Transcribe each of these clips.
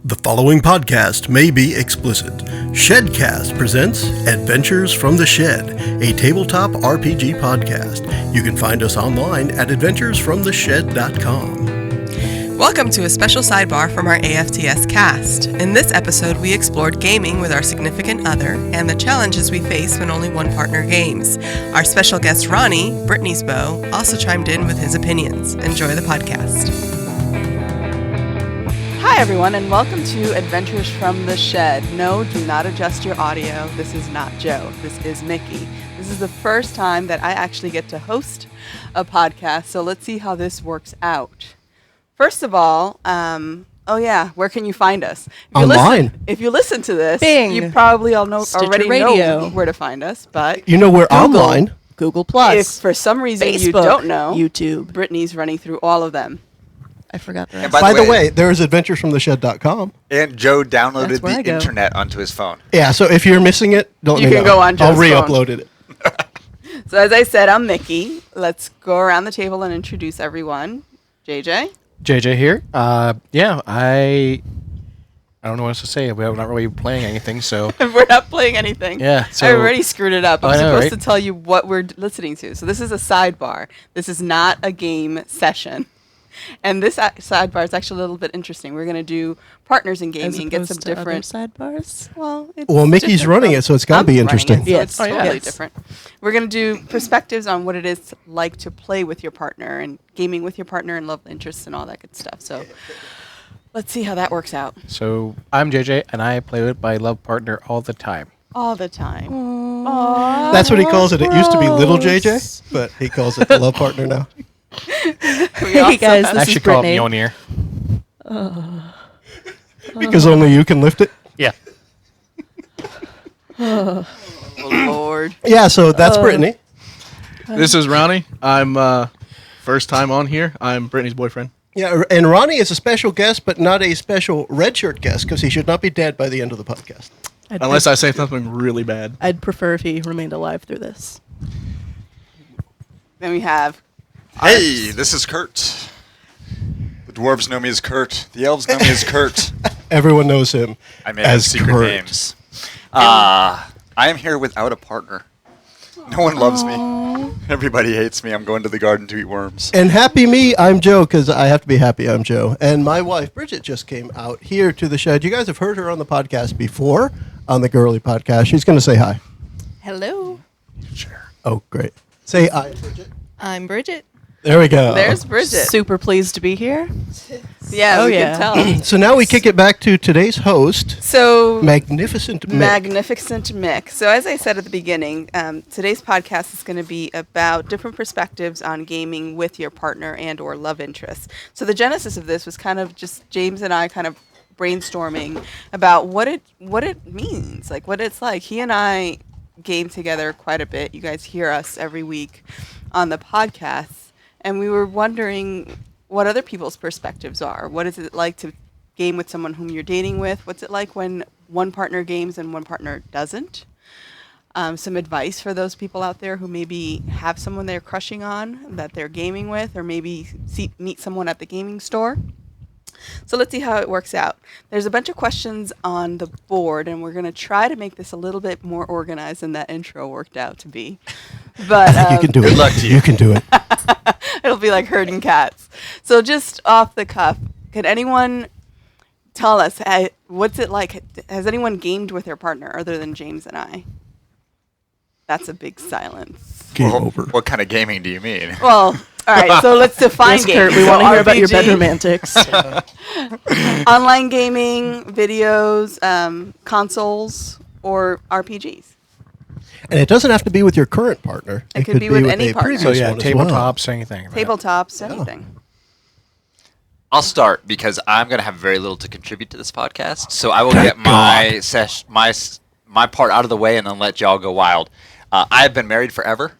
The following podcast may be explicit. Shedcast presents Adventures from the Shed, a tabletop RPG podcast. You can find us online at adventuresfromtheshed.com. Welcome to a special sidebar from our AFTS cast. In this episode, we explored gaming with our significant other and the challenges we face when only one partner games. Our special guest, Ronnie, Britanny's beau, also chimed in with his opinions. Enjoy the podcast. Hi everyone, and welcome to Adventures from the Shed. No, do not adjust your audio. This is not Joe. This is Mickie. This is the first time that I actually get to host a podcast, so let's see how this works out. First of all, where can you find us? Online. If you listen to this, Bing. you probably already Radio. know where to find us, but You know we're online. Google if Plus, for some reason Facebook, you don't know, YouTube. Brittany's running through all of them. I forgot the And rest. By the way, there's adventuresfromtheshed.com. And Joe downloaded That's where I the go. internet onto his phone. Yeah, so if you're missing it, don't You can go on I'll Joe's re-upload it. So as I said, I'm Mickie. Let's go around the table and introduce everyone. JJ? JJ here. I don't know what else to say. We're not really playing anything, so We're not playing anything. yeah. I So already screwed it up. I'm I know, supposed right? to tell you what we're listening to. So this is a sidebar. This is not a game session. And this sidebar is actually a little bit interesting. We're going to do partners in gaming and get some different sidebars. Well, Mickey's running it, so it's got to be interesting. Yes. So Yes. it's Oh, totally yes. different. We're going to do perspectives on what it is like to play with your partner and gaming with your partner and love interests and all that good stuff. So let's see how that works out. So I'm JJ, and I play with my love partner all the time. All the time. That's what he calls it. It used to be little JJ, but he calls it the love partner now. Hey guys, I this is should call it Britanny. Mjolnir. Because only you can lift it. Yeah. Oh, Lord. Yeah, so that's Brittany. This is Ronnie. I'm first time on here. I'm Brittany's boyfriend. Yeah, and Ronnie is a special guest, but not a special red shirt guest, because he should not be dead by the end of the podcast. Unless I say something really bad. I'd prefer if he remained alive through this. Then we have Hey, this is Kurt. The dwarves know me as Kurt. The elves know me as Kurt. Everyone knows him I made up as secret Kurt. names. I am here without a partner. No one loves me. Everybody hates me. I'm going to the garden to eat worms. And happy me, I'm Joe, because I have to be happy I'm Joe. And my wife, Bridget, just came out here to the shed. You guys have heard her on the podcast before, on the Girly podcast. She's going to say hi. Hello, Sure. Oh, great. Say hi, Bridget. I'm Bridget. There we go. there's Bridget. Super pleased to be here. Yeah, Oh, we yeah. can tell. So now we kick it back to today's host, So Magnificent Mick. Magnificent Mick. So as I said at the beginning, today's podcast is going to be about different perspectives on gaming with your partner and or love interests. So the genesis of this was kind of just James and I kind of brainstorming about what it means, like what it's like. He and I game together quite a bit. You guys hear us every week on the podcast. And we were wondering what other people's perspectives are. What is it like to game with someone whom you're dating with? What's it like when one partner games and one partner doesn't? Some advice for those people out there who maybe have someone they're crushing on that they're gaming with, or maybe meet someone at the gaming store. So let's see how it works out. There's a bunch of questions on the board, and we're going to try to make this a little bit more organized than that intro worked out to be. But You can do it. Good luck to you. You can do it. it'll be like herding cats. So just off the cuff, could anyone tell us what's it like? Has anyone gamed with their partner other than James and I? That's a big silence. Game Well, over. What kind of gaming do you mean? Well, all right, so let's define Yes, gaming. Kurt, we So want to hear about your RPG, bedroom antics. online gaming, videos, consoles, or RPGs. And it doesn't have to be with your current partner. It could be with any a partner. previous So yeah, one as well. tabletops, anything. right? Tabletops, anything. I'll start because I'm going to have very little to contribute to this podcast. So I will get my my part out of the way and then let y'all go wild. I've been married forever.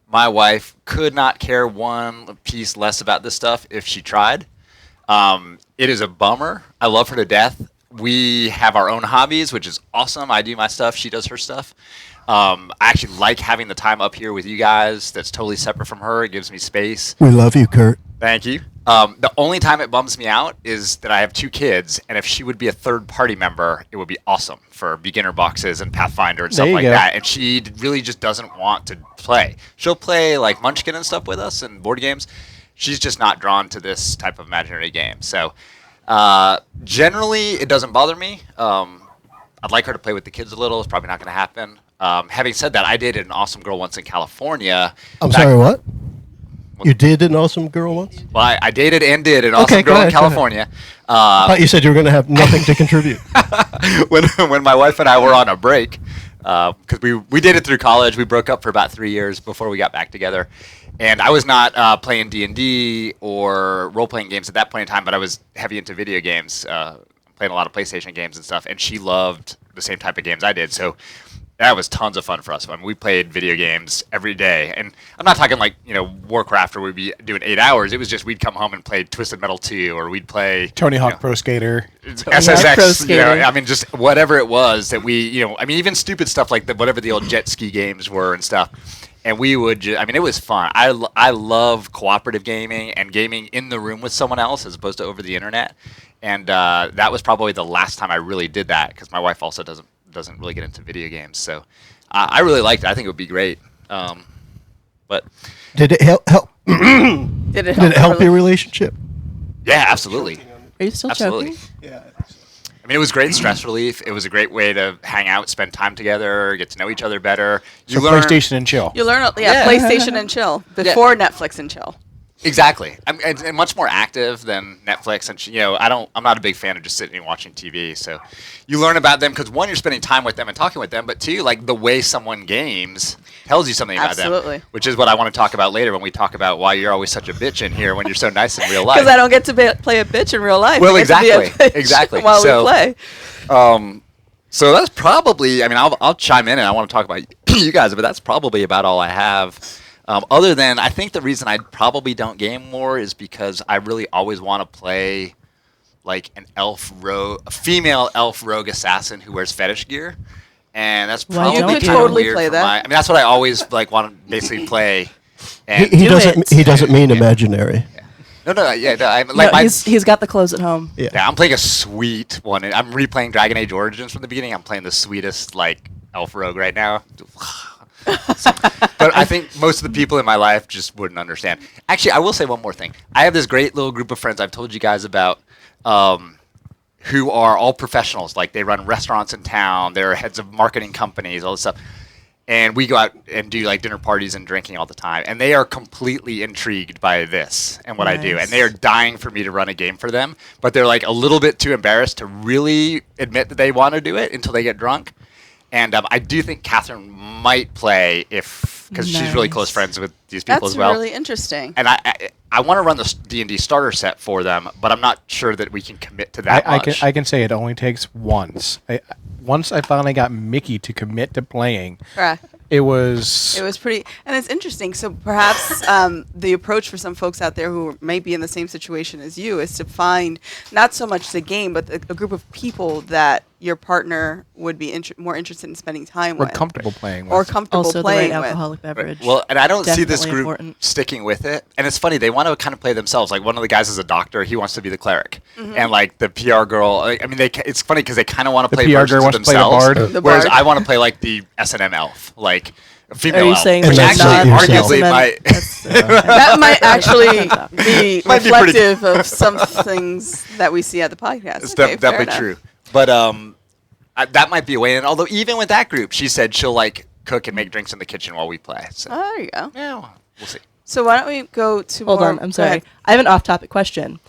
My wife could not care one piece less about this stuff if she tried. It is a bummer. I love her to death. We have our own hobbies, which is awesome. I do my stuff. She does her stuff. I actually like having the time up here with you guys. That's totally separate from her. It gives me space. We love you, Kurt. Thank you. The only time it bums me out is that I have 2 kids, and if she would be a third-party member, it would be awesome for beginner boxes and Pathfinder and stuff There you like go. that. And she really just doesn't want to play. She'll play like Munchkin and stuff with us and board games. She's just not drawn to this type of imaginary game. So generally, it doesn't bother me. I'd like her to play with the kids a little. It's probably not going to happen. Having said that, I dated an awesome girl once in California. I'm sorry, what? You dated an awesome girl once? Well, I dated and did an awesome Okay, girl go in ahead, go ahead. California. I thought you said you were going to have nothing to contribute. when my wife and I were on a break, because we dated through college. We broke up for about 3 years before we got back together. And I was not playing D&D or role-playing games at that point in time, but I was heavy into video games, playing a lot of PlayStation games and stuff. And she loved the same type of games I did. So that was tons of fun for us. I mean, we played video games every day. And I'm not talking like, Warcraft where we'd be doing 8 hours. It was just we'd come home and play Twisted Metal 2 or we'd play Tony Hawk Pro Skater. SSX, Pro Skater. just whatever it was that we, even stupid stuff like whatever the old jet ski games were and stuff. And we would it was fun. I love cooperative gaming and gaming in the room with someone else as opposed to over the internet. And that was probably the last time I really did that because my wife also doesn't really get into video games. So I really liked it. I think it would be great. But Did it help? Did it Did it help your relationship? yeah, absolutely. Are you still Absolutely. joking? I mean, it was great stress relief. It was a great way to hang out, spend time together, get to know each other better. So PlayStation and chill. You learn, Yeah. PlayStation and chill before Netflix and chill. Exactly. It's much more active than Netflix, and I'm not a big fan of just sitting and watching TV. So you learn about them because one, you're spending time with them and talking with them, but two, like the way someone games tells you something about Absolutely. them, which is what I want to talk about later when we talk about why you're always such a bitch in here when you're so nice in real life. Because I don't get to play a bitch in real life. Well, I get to be a exactly. bitch Exactly. While So- we play. So that's probably. I mean, I'll chime in and I want to talk about you guys, but that's probably about all I have. Other than, I think the reason I probably don't game more is because I really always want to play like a female elf rogue assassin who wears fetish gear, and that's Why probably don't kind you? of Totally weird play for that. I mean, that's what I always like want to basically play. And He Do doesn't. it. He doesn't mean imaginary. He's got the clothes at home. Yeah. Yeah, I'm playing a sweet one. And I'm replaying Dragon Age Origins from the beginning. I'm playing the sweetest like elf rogue right now. But I think most of the people in my life just wouldn't understand. Actually, I will say one more thing. I have this great little group of friends I've told you guys about who are all professionals. Like they run restaurants in town. They're heads of marketing companies, all this stuff. And we go out and do like dinner parties and drinking all the time. And they are completely intrigued by this and what I do. Nice. And they are dying for me to run a game for them. But they're like a little bit too embarrassed to really admit that they want to do it until they get drunk. And I do think Catherine might play because she's really close Nice. friends with these people That's as well. really interesting. And I want to run the D&D starter set for them, but I'm not sure that we can commit to that much. I can say it only takes once. Once I finally got Mickie to commit to playing, Right. it was It was pretty, and it's interesting. So perhaps the approach for some folks out there who may be in the same situation as you is to find not so much the game, but a group of people that your partner would be more interested in spending time we're with, comfortable playing with. or comfortable Also, the playing right with. alcoholic beverage. Well, and I don't see this Definitely group important. sticking with it. And it's funny, they want to kind of play themselves. Like one of the guys is a doctor; he wants to be the cleric, and like the PR girl. I mean, it's funny because they kind of want to The play PR versions girl of wants to play the themselves, bard. The whereas bard. I want to play like the S&M elf, like a female Are you elf, saying which that's actually not yourself? arguably might. That might actually be Might be pretty- reflective of some things that we see at the podcast. It's Okay, fair definitely enough. true. But that might be a way. And although even with that group, she said she'll like cook and make drinks in the kitchen while we play. So Oh, there you go. yeah, well, we'll see. So why don't we go to Hold more? on, I'm go sorry. ahead. I have an off-topic question.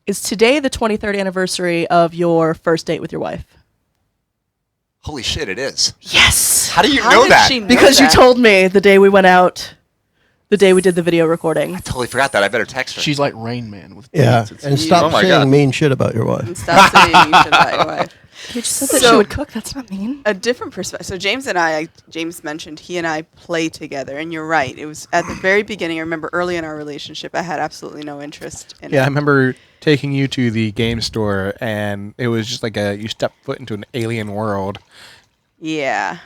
Is today the 23rd anniversary of your first date with your wife? Holy shit, it is. Yes. How do you How know did that? she know Because you that? told me the day we went out, the day we did the video recording. Totally forgot that. I better text her. She's like Rain Man with Yeah, dates. and It's- stop Oh my saying God. mean shit about your wife. Stop saying you should about your wife. You just said that So- she would cook. That's not mean. A different perspective. So James mentioned he and I play together, and you're right. It was at the very beginning. I remember early in our relationship, I had absolutely no interest in Yeah, I it. remember taking you to the game store, and it was just like you step foot into an alien world. Yeah.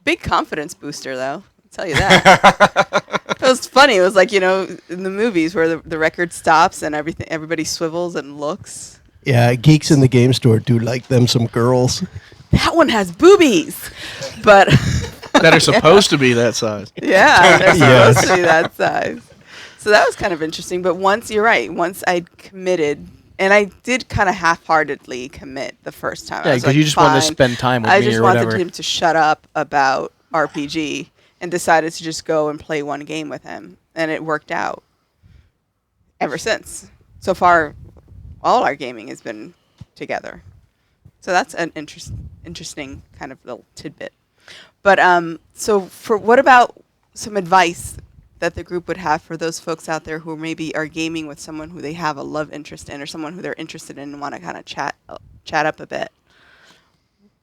Big confidence booster, though. I'll tell you that. Feel was funny. It was like, in the movies where the record stops and everybody swivels and looks. Yeah, geeks in the game store do like them some girls. That one has boobies, but That are supposed to be that size. yeah, they're Yes. supposed to be that size. So that was kind of interesting. But once I'd committed, and I did kind of half-heartedly commit the first time. Yeah, I was because like, you just wanted to fine. spend time with I me just or wanted whatever. him to shut up about RPG and decided to just go and play one game with him. And it worked out ever since. So far, all our gaming has been together. So that's an interesting kind of little tidbit. But what about some advice that the group would have for those folks out there who maybe are gaming with someone who they have a love interest in or someone who they're interested in and want to kind of chat up a bit?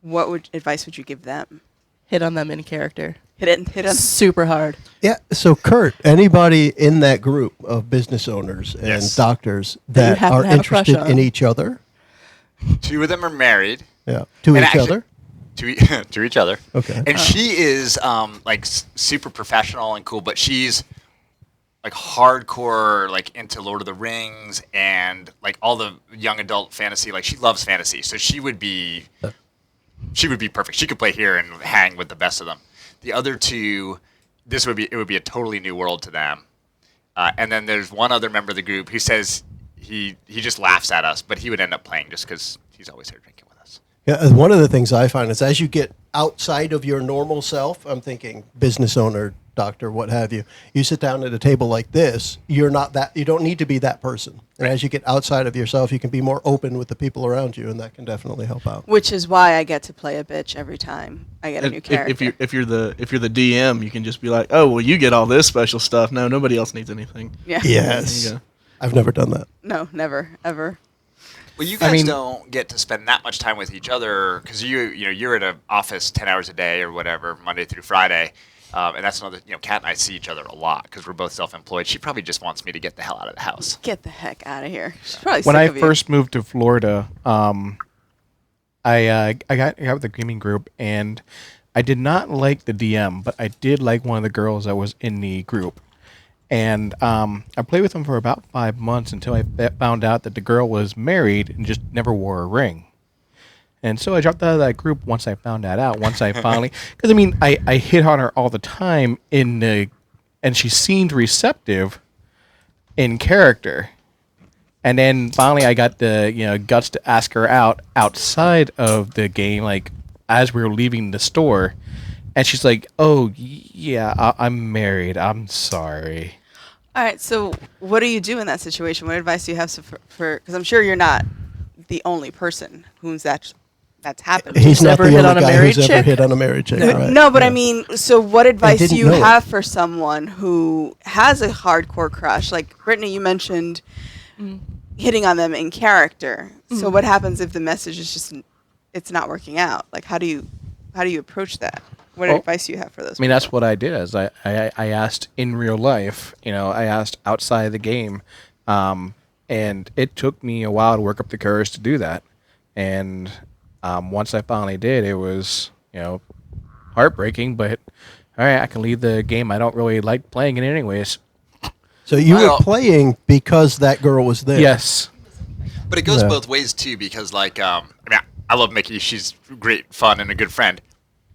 What advice would you give them? Hit on them in character. Hit on. Super hard. Yeah. So, Kurt, anybody in that group of business owners and Yes. doctors That you that happen are to have a crush interested in on. each other? 2 of them are married. Yeah. To And each actually- other? To each other. Okay. And she is super professional and cool, but she's like hardcore, like into Lord of the Rings and like all the young adult fantasy. Like she loves fantasy, so she would be perfect. She could play here and hang with the best of them. The other 2, it would be a totally new world to them. And then there's one other member of the group who says he just laughs at us, but he would end up playing just because he's always here drinking with us. Yeah, and one of the things I find is as you get outside of your normal self, I'm thinking business owner, doctor, what have you, you sit down at a table like this, you don't need to be that person. And as you get outside of yourself, you can be more open with the people around you, and that can definitely help out. Which is why I get to play a bitch every time I get a new character. If you're the DM, you can just be like, oh well, you get all this special stuff. No, nobody else needs anything. Yeah. Yes. There you go. I've never done that. No, never, ever. Well, you guys don't get to spend that much time with each other because you're at an office 10 hours a day or whatever, Monday through Friday, and that's another. Kat and I see each other a lot because we're both self-employed. She probably just wants me to get the hell out of the house. Get the heck out of here. She's probably When sick I of you. first moved to Florida, I got with the gaming group, and I did not like the DM, but I did like one of the girls that was in the group. And I played with them for about 5 months until I found out that the girl was married and just never wore a ring. And so I dropped out of that group once I found that out. Once I finally, because I hit on her all the time and she seemed receptive in character. And then finally I got the guts to ask her out outside of the game, like as we were leaving the store. And she's like, oh, yeah, I'm married. I'm sorry. All right, so what do you do in that situation? What advice do you have for because I'm sure you're not the only person who's that's happened to. He's not never the hit only on a guy married who's ever chick? hit on a married chick. Right. No, but Yeah. I mean, so what advice do didn't you know it. have for someone who has a hardcore crush? Like Brittany, you mentioned hitting on them in character. So what happens if the message is just it's not working out? Like how do you approach that? What Well, advice do you have for those? I mean, that's what I did. Is I asked in real life. I asked outside of the game, and it took me a while to work up the courage to do that. And once I finally did, it was heartbreaking. But all right, I can leave the game. I don't really like playing it anyways. So you Well- were playing because that girl was there. Yes. But it goes Yeah. both ways too, because I love Mickie. She's great fun and a good friend.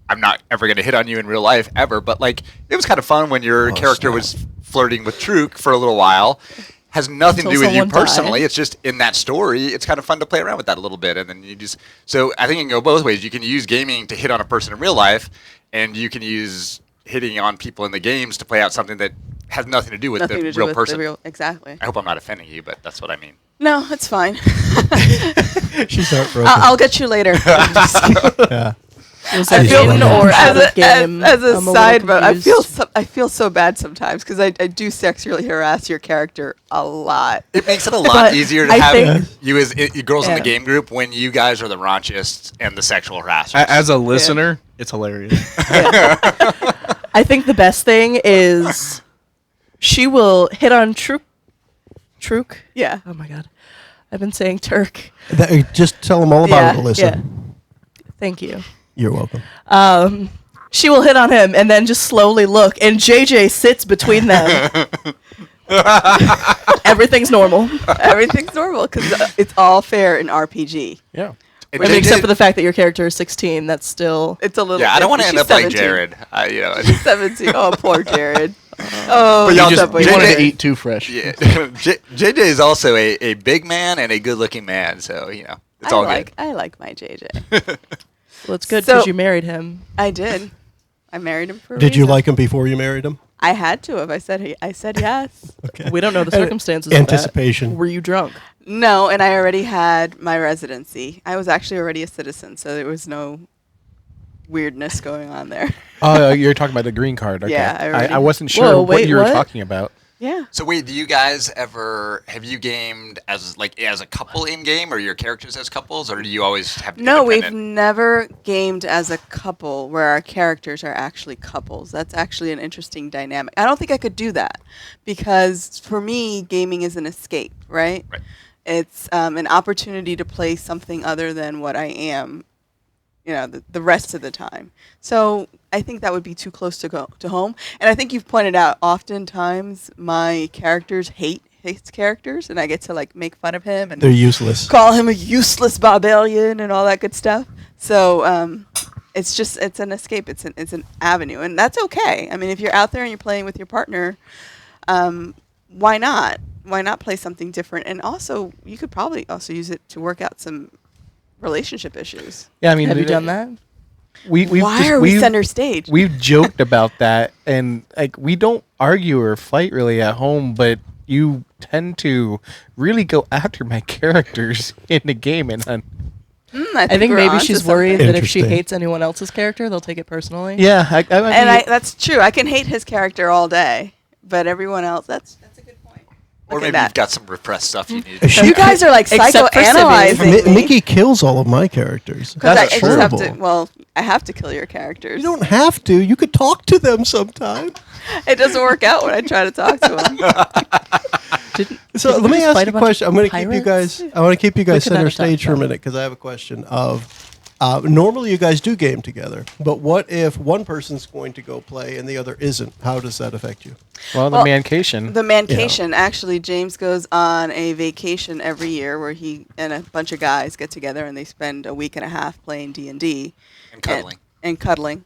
I'm not ever going to hit on you in real life ever, but it was kind of fun when your character snap. was flirting with Truk for a little while. Has nothing to Until do with you someone personally. died. It's just in that story. It's kind of fun to play around with that a little bit, and then so I think it can go both ways. You can use gaming to hit on a person in real life, and you can use hitting on people in the games to play out something that has nothing to do with Nothing the to do real with person. the real exactly. I hope I'm not offending you, but that's what I mean. No, it's fine. She's heartbroken. I'll get you later. I'm just kidding. Yeah. Was I that feel in or out of game? as a I'm little side note, confused. I feel so bad sometimes because I do sexually harass your character a lot. It makes it a lot But easier to I have think- you girls in the Yeah. game group when you guys are the raunchiest and the sexual harassers. As a listener, it's hilarious. I think the best thing is she will hit on Truk. Yeah. Oh my god, I've been saying Turk. Just tell them all about it, Alyssa. Yeah. Thank you. You're welcome. She will hit on him and then just slowly look, and JJ sits between them. Everything's normal. Everything's normal because it's all fair in RPG. Yeah. I mean, except for the fact that your character is 16, that's still... It's a little... Yeah, I don't want to she's end up like 17. Jared. She's 17. Oh, poor Jared. Oh, But y'all he's just- up with You wanted Jared. to eat too fresh. Yeah. JJ is also a big man and a good-looking man, so it's all good. I like my JJ. Well, it's good So- because you married him. I did. I married him for a Did you reason. like him before you married him? I had to have. I said yes. Okay. We don't know the And circumstances anticipation. of that. Were you drunk? No, and I already had my residency. I was actually already a citizen, so there was no weirdness going on there. Oh, you're talking about the green card. Okay. Yeah, I already- I wasn't sure Whoa, what wait, you were what? talking about. Yeah. So wait, do you guys have you gamed as a couple in game, or your characters as couples, or do you always have No, we've independent? never gamed as a couple where our characters are actually couples. That's actually an interesting dynamic. I don't think I could do that because for me, gaming is an escape, right? Right. It's an opportunity to play something other than what I am, the rest of the time. So I think that would be too close to home. And I think you've pointed out oftentimes my characters hates characters, and I get to make fun of him and They're useless. call him a useless barbarian and all that good stuff. So it's an escape. It's an avenue, and that's okay. I mean, if you're out there and you're playing with your partner, why not? Why not play something different? And also, you could probably also use it to work out some relationship issues. Yeah, I mean, Have you done that? Why are we center stage? We've joked about that, and we don't argue or fight really at home, but you tend to really go after my characters in the game, and I think we're maybe onto she's something. worried that if she Interesting. hates anyone else's character, they'll take it personally. yeah, I And mean, that's true. I can hate his character all day, but everyone else, that's a good point. Or Look at maybe that. you've got some repressed stuff you need. She- You guys are like Except for psychoanalyzing me. Mickey kills all of my characters. Because That's I just have horrible. to. Well, I have to kill your characters. You don't have to. You could talk to them sometime. It doesn't work out when I try to talk to them. So Didn't let we me just ask fight you a a bunch question. of I'm going to keep you pirates? guys. I want to keep you guys could not center have talked stage for a about minute because I have a question of. Normally, you guys do game together, but what if one person's going to go play and the other isn't? How does that affect you? well, the Well, mancation. The mancation. Actually, James goes on a vacation every year where he and a bunch of guys get together and they spend a week and a half playing D&D. And cuddling. And cuddling.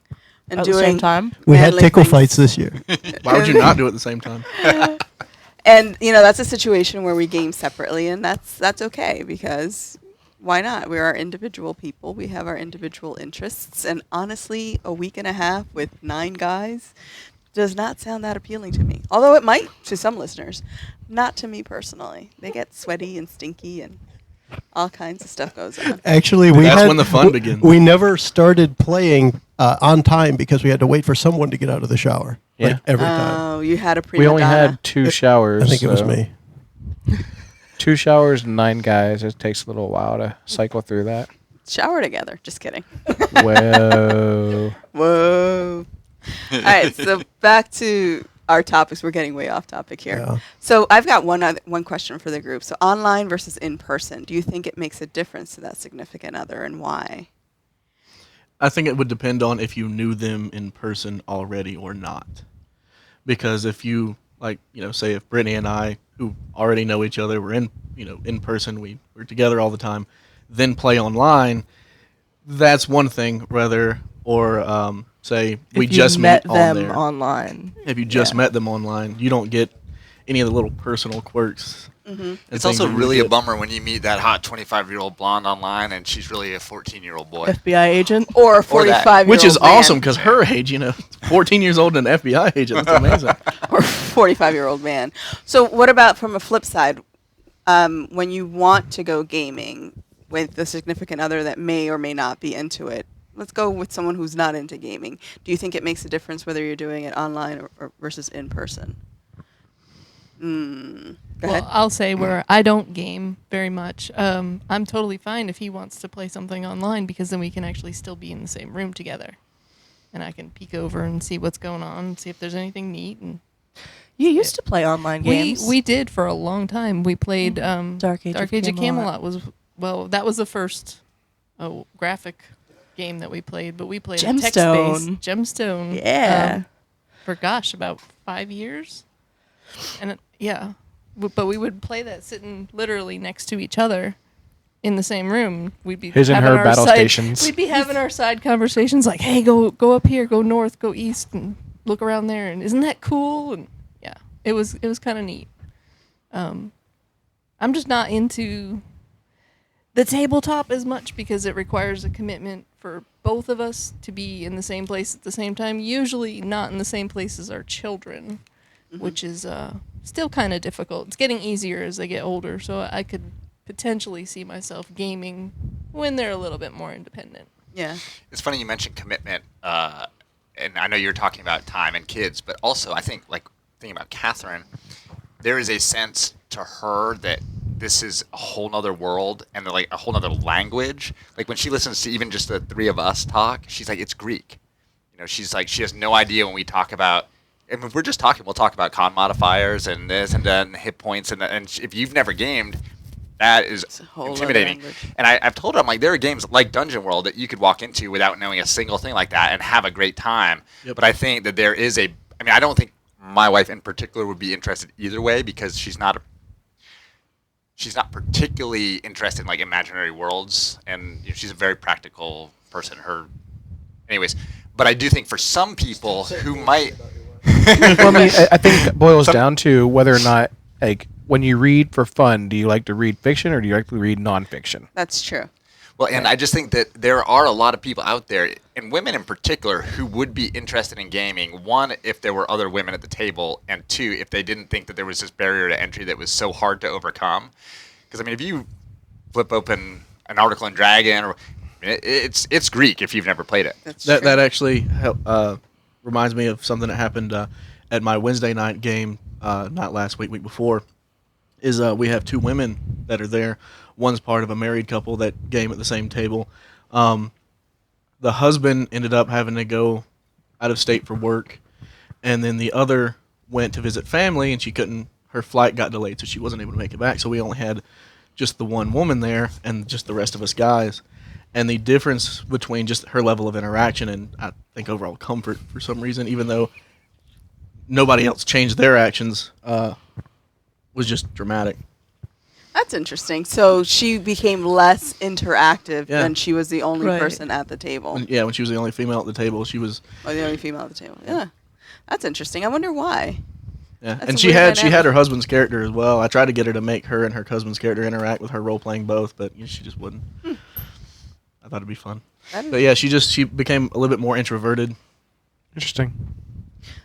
And At doing the same time? We had manly tickle things. fights this year. Why would you not do it at the same time? And that's a situation where we game separately, and that's okay because why not? We are individual people. We have our individual interests, and honestly, a week and a half with 9 guys does not sound that appealing to me. Although it might to some listeners, not to me personally. They get sweaty and stinky, and all kinds of stuff goes on. Actually, That's when the fun begins. We never started playing on time because we had to wait for someone to get out of the shower. Yeah. Like every time. Oh, you had a prima We only donna. had 2 showers. I think it was so me. 2 showers and 9 guys. It takes a little while to cycle through that. Shower together. Just kidding. Whoa. Whoa. All right, so back to our topics. We're getting way off topic here. Yeah. So I've got one question for the group. So online versus in person, do you think it makes a difference to that significant other, and why? I think it would depend on if you knew them in person already or not. Because if you, say if Brittany and I, who already know each other, we're in person, we're together all the time, then play online, that's one thing, say we If you just met on them there. online. If you just Yeah. met them online, you don't get any of the little personal quirks. and It's things also that you really a get. bummer when you meet that hot 25-year-old blonde online and she's really a 14-year-old boy. FBI agent. Or a Or that. 45-year-old Which is man. awesome because her age, 14 years old and an FBI agent. That's amazing. Or 45-year-old man. So what about from a flip side? When you want to go gaming with the significant other that may or may not be into it, let's go with someone who's not into gaming. Do you think it makes a difference whether you're doing it online or versus in person? Go ahead. Well, I'll say where I don't game very much. I'm totally fine if he wants to play something online because then we can actually still be in the same room together, and I can peek over and see what's going on, see if there's anything neat. And You used to play online games. we did for a long time. We played Dark Age of of Camelot. Camelot that was the first graphic game that we played, but we played a Gemstone. text-based Gemstone. Yeah. For about 5 years, and but we would play that sitting literally next to each other in the same room. We'd be His and having her our battle side, stations. We'd be having our side conversations like, "Hey, go up here, go north, go east, and look around there, and isn't that cool?" And yeah, it was kind of neat. I'm just not into the tabletop as much because it requires a commitment for both of us to be in the same place at the same time, usually not in the same place as our children, which is still kind of difficult. It's getting easier as they get older, so I could potentially see myself gaming when they're a little bit more independent. Yeah. It's funny you mentioned commitment, and I know you're talking about time and kids, but also I think, like, thinking about Catherine, there is a sense to her that this is a whole nother world and like a whole nother language. Like when she listens to even just the three of us talk, she's like, it's Greek. You know, she's like, she has no idea when we talk about, and if we're just talking, we'll talk about con modifiers and this and that and hit points. And if you've never gamed, that is It's a whole other intimidating. language. And I've told her, I'm like, there are games like Dungeon World that you could walk into without knowing a single thing like that and have a great time. Yep. But I think that there is I don't think my wife in particular would be interested either way because she's not particularly interested in like imaginary worlds, and she's a very practical person. Anyways, but I do think for some people who might, Well, I mean, I think it boils down to whether or not, like, when you read for fun, do you like to read fiction or do you like to read nonfiction? That's true. well, and I just think that there are a lot of people out there, and women in particular, who would be interested in gaming. One, if there were other women at the table, and two, if they didn't think that there was this barrier to entry that was so hard to overcome. Because I mean, if you flip open an article in Dragon, it's Greek if you've never played it. That's true. That actually reminds me of something that happened at my Wednesday night game, not last week before. Is we have two women that are there. One's part of a married couple that game at the same table. The husband ended up having to go out of state for work, and then the other went to visit family, and she couldn't. Her flight got delayed, so she wasn't able to make it back. So we only had just the one woman there, and just the rest of us guys. And the difference between just her level of interaction and I think overall comfort for some reason, even though nobody else changed their actions, was just dramatic. That's interesting. So she became less interactive Yeah. when she was the only Right. person at the table. When she was the only female at the table, she was. Or the only female at the table. Yeah. That's interesting. I wonder why. Yeah, That's and a she weird had dynamic. her husband's character as well. I tried to get her to make her and her husband's character interact with her role playing both, but she just wouldn't. I thought it'd be fun. That is- But yeah, she became a little bit more introverted. Interesting.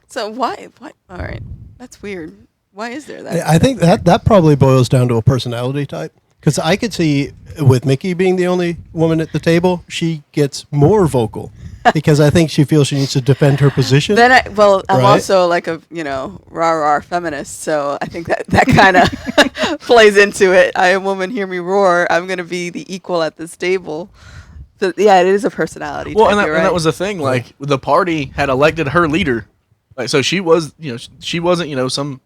So why? All right. That's weird. Why is there that? I think that probably boils down to a personality type. Because I could see with Mickie being the only woman at the table, she gets more vocal because I think she feels she needs to defend her position. Then I'm Right. also like a rah feminist, so I think that kind of plays into it. I am woman, hear me roar. I'm gonna be the equal at this table. So yeah, it is a personality. Well, type, and that, you're and that right. was the thing. Like the party had elected her leader, like so she was, she wasn't, some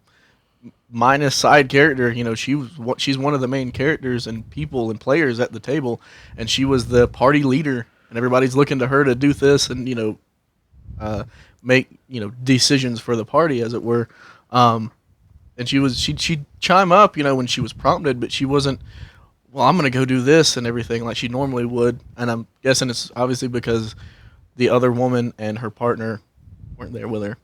minus side character. She's one of the main characters and people and players at the table, and she was the party leader, and everybody's looking to her to do this and make decisions for the party, as it were. And she'd chime up, when she was prompted, but she wasn't. Well, I'm gonna go do this and everything like she normally would, and I'm guessing it's obviously because the other woman and her partner weren't there with her.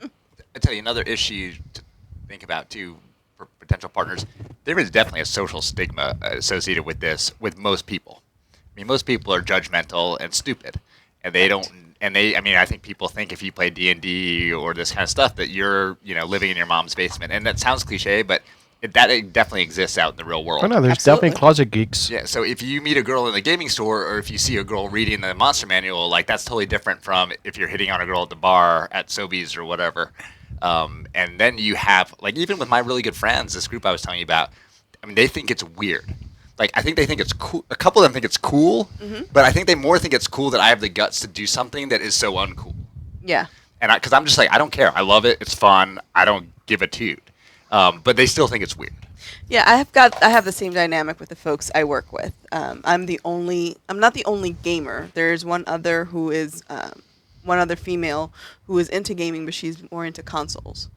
I tell you another issue to think about too for potential partners. There is definitely a social stigma associated with this with most people. I mean, most people are judgmental and stupid, and they don't. And I think people think if you play D&D or this kind of stuff that you're, living in your mom's basement. And that sounds cliche, but it definitely exists out in the real world. Oh no, there's Absolutely. definitely closet geeks. Yeah, so if you meet a girl in the gaming store or if you see a girl reading the monster manual, like that's totally different from if you're hitting on a girl at the bar at Sobeys or whatever. And then you have, like, even with my really good friends, this group I was telling you about, I mean, they think it's weird. Like, I think they think it's cool. A couple of them think it's cool, but I think they more think it's cool that I have the guts to do something that is so uncool. Yeah. And because I'm just like, I don't care. I love it. It's fun. I don't give a toot. But they still think it's weird. Yeah, I have the same dynamic with the folks I work with. I'm not the only gamer. There's one other female who is into gaming, but she's more into consoles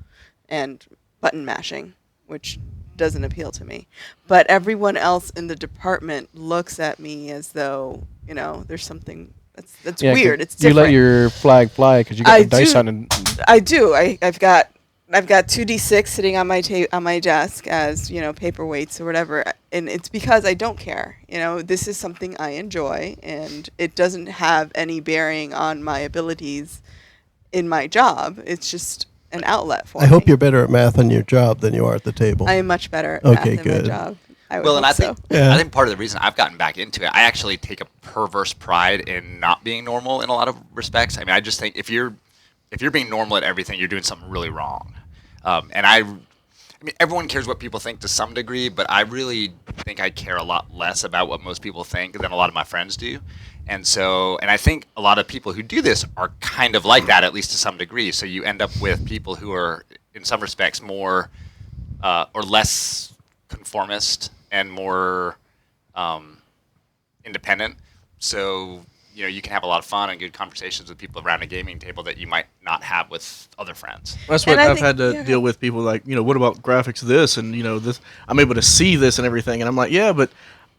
and button mashing, which doesn't appeal to me. But everyone else in the department looks at me as though, there's something that's weird. It's different. You let your flag fly because you got the dice on. And I do. I've got 2d6 sitting on my desk as paperweights or whatever, and it's because I don't care. This is something I enjoy, and it doesn't have any bearing on my abilities in my job. It's just an outlet for me. I hope you're better at math on your job than you are at the table. I am much better at math in good. my job. I think part of the reason I've gotten back into it, I actually take a perverse pride in not being normal in a lot of respects. I mean, I just think if you're being normal at everything, you're doing something really wrong. And I mean, everyone cares what people think to some degree, but I really think I care a lot less about what most people think than a lot of my friends do. And I think a lot of people who do this are kind of like that, at least to some degree. So you end up with people who are, in some respects, more or less conformist and more independent. So you can have a lot of fun and good conversations with people around a gaming table that you might not have with other friends. That's what I've had to deal with. People like, what about graphics this and this? I'm able to see this and everything, and I'm like, yeah, but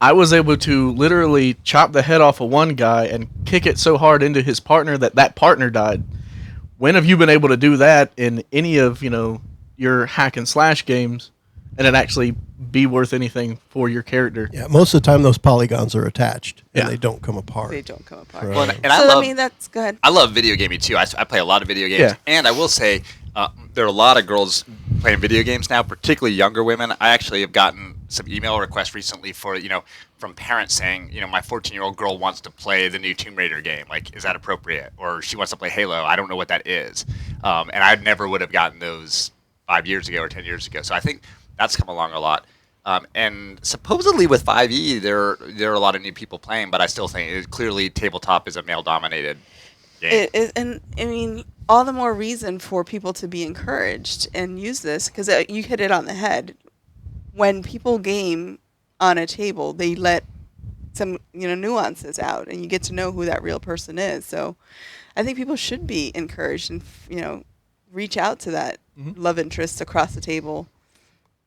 I was able to literally chop the head off of one guy and kick it so hard into his partner that partner died. When have you been able to do that in any of your hack and slash games, and it actually be worth anything for your character? Yeah, most of the time those polygons are attached and they don't come apart. They don't come apart. Right. Well, and that's good. I love video gaming too. I play a lot of video games, and I will say there are a lot of girls playing video games now, particularly younger women. I actually have gotten some email requests recently for from parents saying, my 14-year-old girl wants to play the new Tomb Raider game. Like, is that appropriate? Or she wants to play Halo. I don't know what that is. And I never would have gotten those 5 years ago or 10 years ago. So I think that's come along a lot. And supposedly with 5e, there are a lot of new people playing, but I still think clearly tabletop is a male-dominated game. It is, and I mean, all the more reason for people to be encouraged and use this, because you hit it on the head. When people game on a table, they let some nuances out, and you get to know who that real person is. So I think people should be encouraged and reach out to that love interest across the table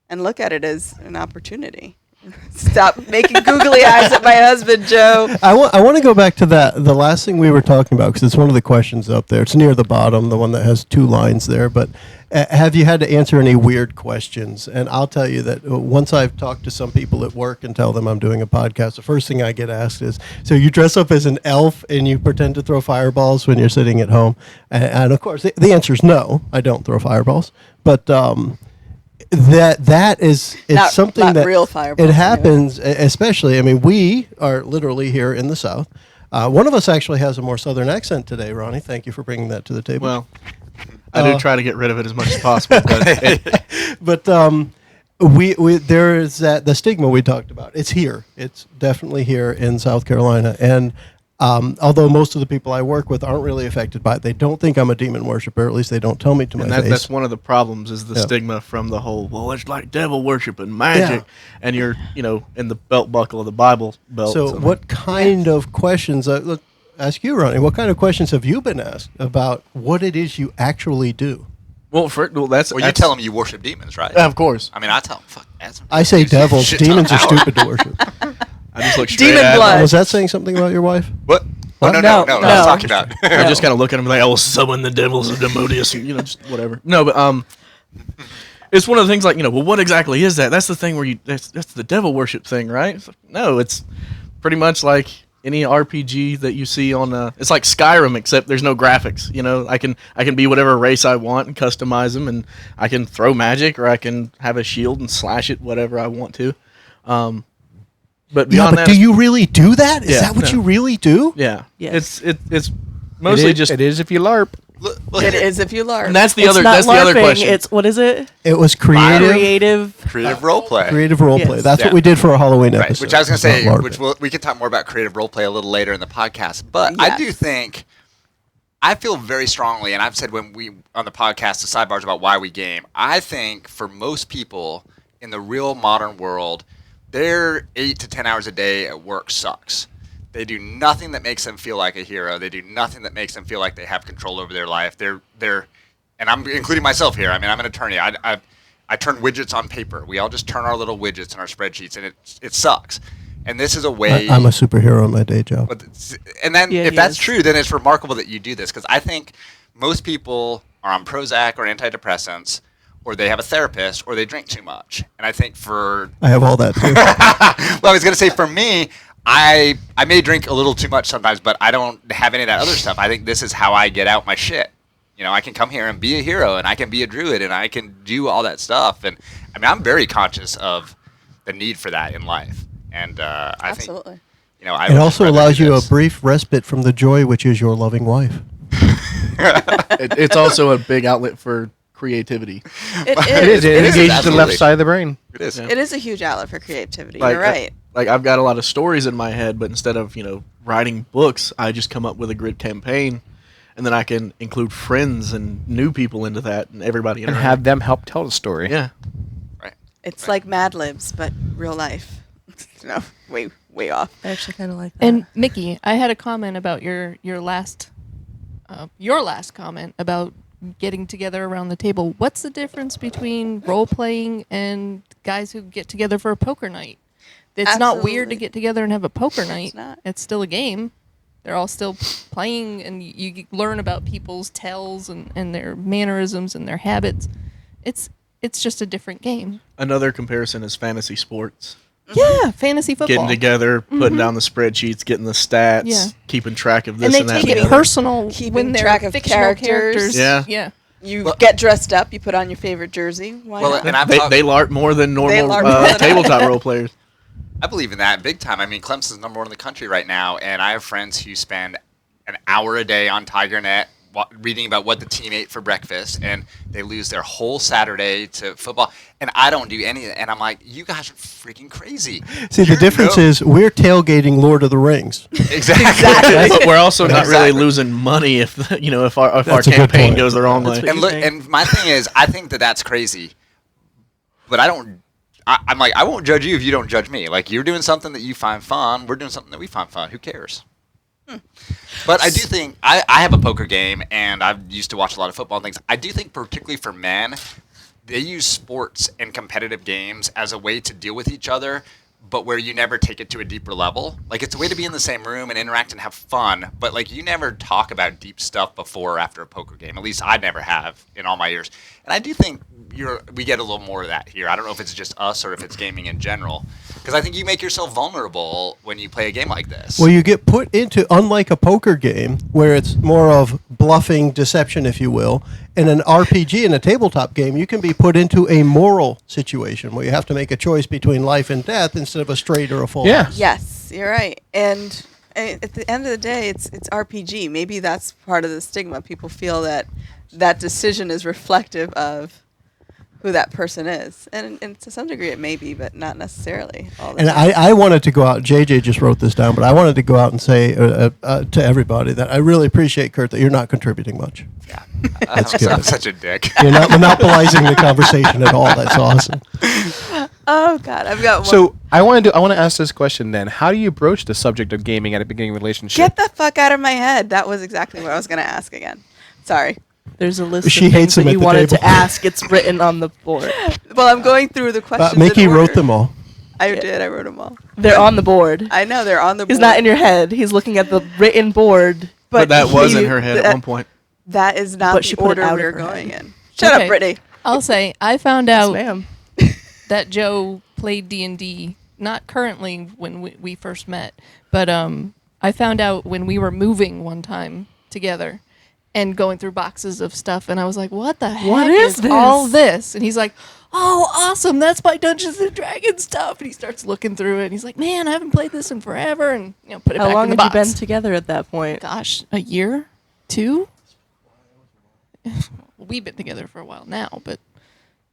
and look at it as an opportunity. Stop making googly eyes at my husband, Joe. I want to go back to the last thing we were talking about, because it's one of the questions up there. It's near the bottom, the one that has 2 lines there. But have you had to answer any weird questions? And I'll tell you that once I've talked to some people at work and tell them I'm doing a podcast, the first thing I get asked is, so you dress up as an elf and you pretend to throw fireballs when you're sitting at home? And of course, the answer is no, I don't throw fireballs. But that is Not something that real fireballs, it happens, especially. I mean, we are literally here in the South. One of us actually has a more Southern accent today, Ronnie. Thank you for bringing that to the table. Well, I do try to get rid of it as much as possible. But there is the stigma we talked about. It's here. It's definitely here in South Carolina. And although most of the people I work with aren't really affected by it, they don't think I'm a demon worshiper. At least they don't tell me to my face. That's one of the problems is the stigma from the whole, it's like devil worship and magic. Yeah. And you're, in the belt buckle of the Bible belt. So what kind of questions, let's ask you, Ronnie, what kind of questions have you been asked about what it is you actually do? Well, that's... Well, you tell them you worship demons, right? Of course. I mean, I tell them, fuck. I say devils. Demons are stupid to worship. I just look straight Demon at blood. Was that saying something about your wife? What? Oh, no. I was talking about. I just kind of look at him like, I will summon the devils of Demodius, just whatever. No, but it's one of the things like, what exactly is that? That's the thing where that's the devil worship thing, right? It's like, no, it's pretty much like any RPG that you see on it's like Skyrim, except there's no graphics. I can be whatever race I want and customize them, and I can throw magic, or I can have a shield and slash it whatever I want to. But beyond that, do you really do that? Is that what you really do? Yeah. Yes. It's mostly just it is if you LARP. It is if you LARP. And that's the It's other not that's the other LARPing, question. It's what is it? It was creative Creative roleplay. Creative roleplay. Yes. That's Yeah. what we did for a Halloween Right, episode. which I was going to It's say, not which LARPing. we can talk more about creative roleplay a little later in the podcast. But I do think, I feel very strongly, and I've said when we on the podcast, the sidebars about why we game. I think for most people, in the real modern world, their 8 to 10 hours a day at work sucks. They do nothing that makes them feel like a hero. They do nothing that makes them feel like they have control over their life. They're and I'm including myself here. I mean, I'm an attorney. I turn widgets on paper. We all just turn our little widgets in our spreadsheets, and it sucks. And this is a way. I'm a superhero in my day job. And then, Yeah, if he that's is. true, then it's remarkable that you do this, because I think most people are on Prozac or antidepressants, or they have a therapist, or they drink too much. And I think for I have all that too. well, I was going to say for me, I may drink a little too much sometimes, but I don't have any of that other stuff. I think this is how I get out my shit. You know, I can come here and be a hero, and I can be a druid, and I can do all that stuff. And I mean, I'm very conscious of the need for that in life. And I Absolutely. think, you know, I It would also rather allows do you a this. brief respite from the joy which is your loving wife. It's also a big outlet for creativity. It It is. is. It is, engages the absolutely. left side of the brain. It is. Yeah. It is a huge outlet for creativity. Like, You're right. Like I've got a lot of stories in my head, but instead of writing books, I just come up with a grid campaign, and then I can include friends and new people into that, and everybody And interact. have them help tell the story. Yeah. Right. It's like Mad Libs, but real life. No, way off. I actually kind of like that. And Mickie, I had a comment about your last comment about getting together around the table. What's the difference between role playing and guys who get together for a poker night? It's not weird to Absolutely. get together and have a poker night. not. It's still a game. They're all still playing, and you learn about people's tells and their mannerisms and their habits. It's just a different game. Another comparison is fantasy sports. Yeah, fantasy football. Getting together, putting down the spreadsheets, getting the stats, Yeah. keeping track of this and they and that. take it and the other. personal Keeping when they're track of fictional characters. Yeah. Yeah. You Well- get dressed up. You put on your favorite jersey. Why Well, not? and I've They, talked- they LARP more than normal LARP more than tabletop role players. I believe in that big time. I mean, Clemson's number one in the country right now, and I have friends who spend an hour a day on TigerNet reading about what the team ate for breakfast, and they lose their whole Saturday to football, and I don't do any of it. And I'm like, you guys are freaking crazy. See, the difference is we're tailgating Lord of the Rings. Exactly. But we're also not really Exactly. losing money if if our That's a good campaign point. goes the wrong That's way. what And look, and my thing is, I think that that's crazy, but I don't. I'm like, I won't judge you if you don't judge me. Like, you're doing something that you find fun. We're doing something that we find fun. Who cares? But I do think I have a poker game, and I've used to watch a lot of football and things. I do think, particularly for men, they use sports and competitive games as a way to deal with each other, but where you never take it to a deeper level. Like, it's a way to be in the same room and interact and have fun, but like, you never talk about deep stuff before or after a poker game. At least I never have in all my years. And I do think we get a little more of that here. I don't know if it's just us or if it's gaming in general, because I think you make yourself vulnerable when you play a game like this. Well, you get put into, unlike a poker game, where it's more of bluffing, deception, if you will, in an RPG, in a tabletop game, you can be put into a moral situation where you have to make a choice between life and death instead of a straight or a full. Yeah. Yes, you're right. And at the end of the day, it's RPG. Maybe that's part of the stigma. People feel that decision is reflective of who that person is, and to some degree it may be, but not necessarily all the And time. I wanted to go out, JJ just wrote this down, but I wanted to go out and say to everybody that I really appreciate, Kurt, that you're not contributing much. Yeah. That's I'm, good. I'm such a dick. You're not monopolizing the conversation at all. That's awesome. Oh God, I've got one. So I want to ask this question then. How do you broach the subject of gaming at a beginning of a relationship? Get the fuck out of my head. That was exactly what I was going to ask again. Sorry. There's a list She of hates things that him at you the wanted table. to ask. It's written on the board. Well, I'm going through the questions. Mickie in wrote order. them all. I did. I wrote them all. They're on the board. I know they're on the board. He's not in your head. He's looking at the written board. But that was in he- her head at that- one point. That is not But the she put it order out of we're her going head. in. Shut Okay. up, Brittany. I'll say I found Yes, out ma'am. that Joe played D&D, not currently when we first met, but I found out when we were moving one time together and going through boxes of stuff, and I was like, what the heck What is this? all this? And he's like, oh, awesome, that's my Dungeons & Dragons stuff. And he starts looking through it, and he's like, man, I haven't played this in forever, and put it How back long in the had box. you been together at that point? Gosh, a year? 2? We've been together for a while now, but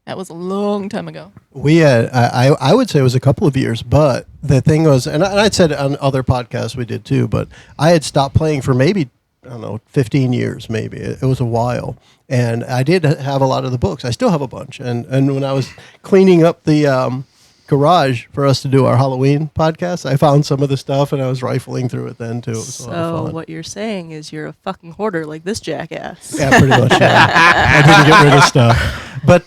that was a long time ago. We had, I would say it was a couple of years, but the thing was, and I'd said it on other podcasts we did too, but I had stopped playing for maybe I don't know, 15 years maybe. It was a while. And I did have a lot of the books. I still have a bunch. And when I was cleaning up the garage for us to do our Halloween podcast, I found some of the stuff and I was rifling through it then too. It was a lot of So fun. what you're saying is you're a fucking hoarder like this jackass. Yeah, pretty much. Yeah. I didn't get rid of stuff. But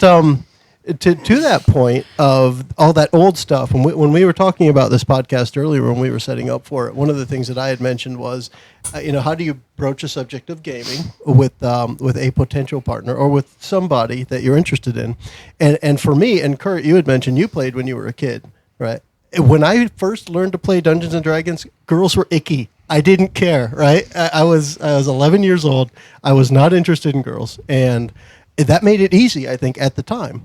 to that point of all that old stuff, when we were talking about this podcast earlier, when we were setting up for it, one of the things that I had mentioned was, how do you broach a subject of gaming with a potential partner or with somebody that you're interested in? And for me, and Kurt, you had mentioned you played when you were a kid, right? When I first learned to play Dungeons and Dragons, girls were icky. I didn't care, right? I was 11 years old. I was not interested in girls, and that made it easy, I think, at the time.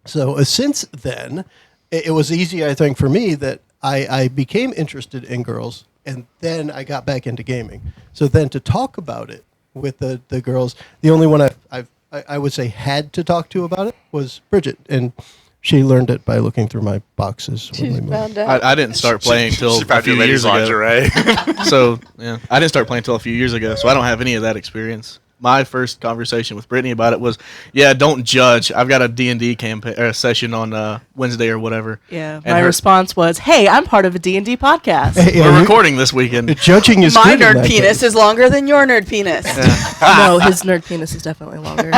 So since then, it was easy, I think, for me that I became interested in girls, and then I got back into gaming. So then to talk about it with the girls, the only one I would say had to talk to about it was Bridget, and she learned it by looking through my boxes. When we moved. Found out. I didn't start playing till She a found few your years ladies' ago. lingerie. So yeah, I didn't start playing till a few years ago, so I don't have any of that experience. My first conversation with Brittany about it was, don't judge. I've got a D&D campaign or a session on Wednesday or whatever. Yeah. And My her- response was, "Hey, I'm part of a D&D podcast." Yeah, We're recording this weekend. Judging is My good in nerd that penis case. is longer than your nerd penis. No, his nerd penis is definitely longer.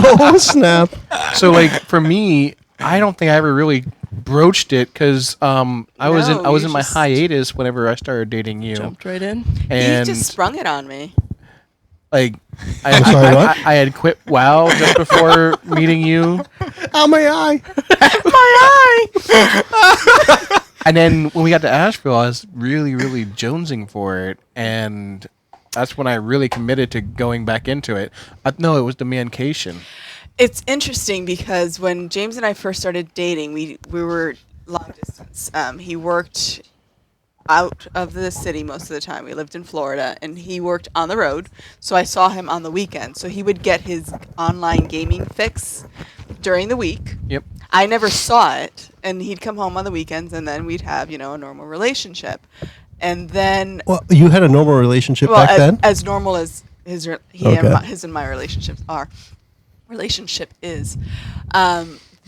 Oh snap! So like for me, I don't think I ever really broached it because I was No, in you my just- hiatus whenever I started dating you, Jumped right in. and He just sprung it on me. like I'm sorry, what? I had quit WoW just before meeting you, Oh my eye! and then when we got to Asheville, I was really jonesing for it, and that's when I really committed to going back into it. No, it was the mancation. It's interesting because when James and I first started dating, we were long distance. He worked out of the city most of the time. We lived in Florida, and he worked on the road, so I saw him on the weekend. So he would get his online gaming fix during the week. Yep. I never saw it, and he'd come home on the weekends, and then we'd have, a normal relationship. And then, Well, you had a normal relationship back then. as normal as his Okay. his and my relationships are. Relationship is.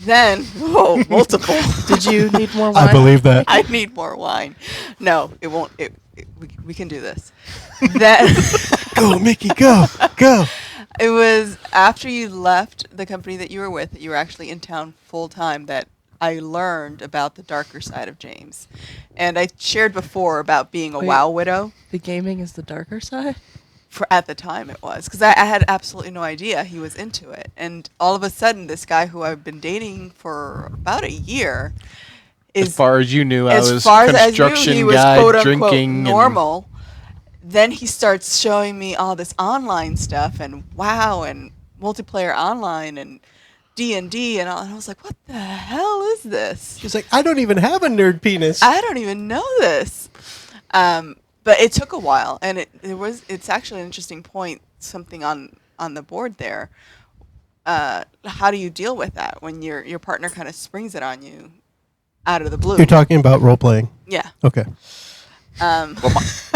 Then, multiple. Did you need more wine? I believe that. I need more wine. No, it won't. We can do this. Then Go, Mickie, go. it was after you left the company that you were with, that you were actually in town full time, that I learned about the darker side of James. And I shared before about being a Wait. WoW widow. The gaming is the darker side? At the time it was, because I had absolutely no idea he was into it. And all of a sudden, this guy who I've been dating for about a year is, As far as you knew, I as was far as construction I knew, he was guy quote unquote drinking. normal. Then he starts showing me all this online stuff and WoW and multiplayer online and D&D and all. And I was like, what the hell is this? She's like, I don't even have a nerd penis. I don't even know this. But it took a while, and it's actually an interesting point, something on the board there. How do you deal with that when your partner kind of springs it on you out of the blue? You're talking about role playing. Yeah. Okay. Well,